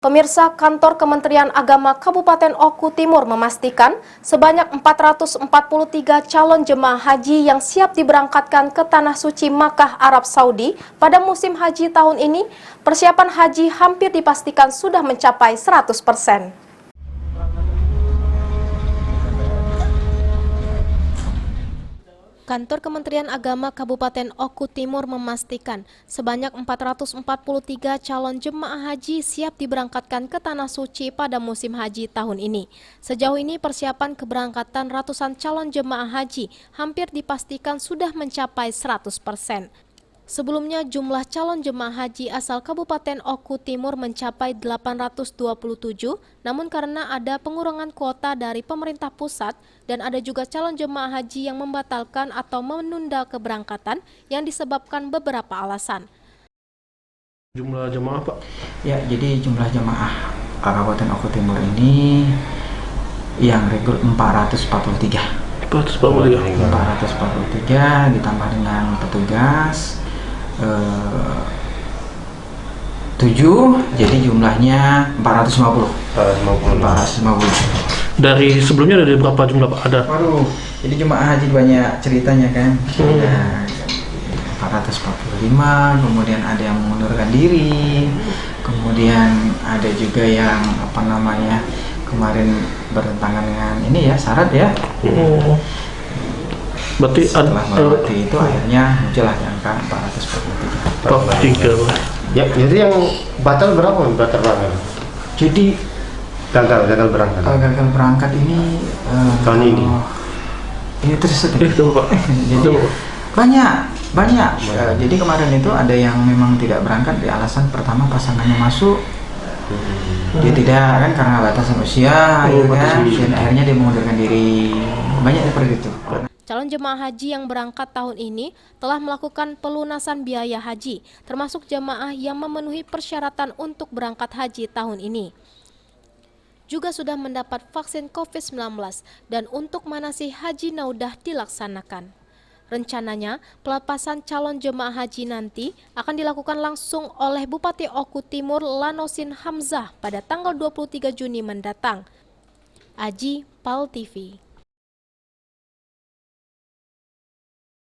Pemirsa, Kantor Kementerian Agama Kabupaten Oku Timur memastikan sebanyak 443 calon jemaah haji yang siap diberangkatkan ke Tanah Suci Makkah, Arab Saudi pada musim haji tahun ini. Persiapan haji hampir dipastikan sudah mencapai 100%. Kantor Kementerian Agama Kabupaten Oku Timur memastikan sebanyak 443 calon jemaah haji siap diberangkatkan ke Tanah Suci pada musim haji tahun ini. Sejauh ini persiapan keberangkatan ratusan calon jemaah haji hampir dipastikan sudah mencapai 100%. Sebelumnya jumlah calon jemaah haji asal Kabupaten Oku Timur mencapai 827, namun karena ada pengurangan kuota dari pemerintah pusat dan ada juga calon jemaah haji yang membatalkan atau menunda keberangkatan yang disebabkan beberapa alasan. Jumlah jemaah, Pak? Ya, jadi jumlah jemaah Kabupaten Oku Timur ini yang rekrut 443. 443 ditambah dengan petugas 7, jadi jumlahnya 450. Dari sebelumnya ada berapa jumlah, Pak? Ada? Jadi jemaah haji banyak ceritanya kan. Ada 445, kemudian ada yang mengundurkan diri, kemudian ada juga yang kemarin bertentangan dengan ini ya, syarat ya. Berarti setelah melewati itu akhirnya muncullah angka 443. Ya, jadi yang batal berapa berangkat? Jadi gagal berangkat. Gagal berangkat ini tahun ini. Ini terus Pak. Jadi banyak. Jadi kemarin itu ada yang memang tidak berangkat di alasan pertama pasangannya masuk. Dia tidak kan karena batasan usia, dan akhirnya dia mengundurkan diri. Banyak seperti itu. Calon jemaah haji yang berangkat tahun ini telah melakukan pelunasan biaya haji, termasuk jemaah yang memenuhi persyaratan untuk berangkat haji tahun ini. Juga sudah mendapat vaksin COVID-19 dan untuk manasik haji naudah dilaksanakan. Rencananya, pelepasan calon jemaah haji nanti akan dilakukan langsung oleh Bupati Oku Timur Lanosin Hamzah pada tanggal 23 Juni mendatang. Aji, PAL TV.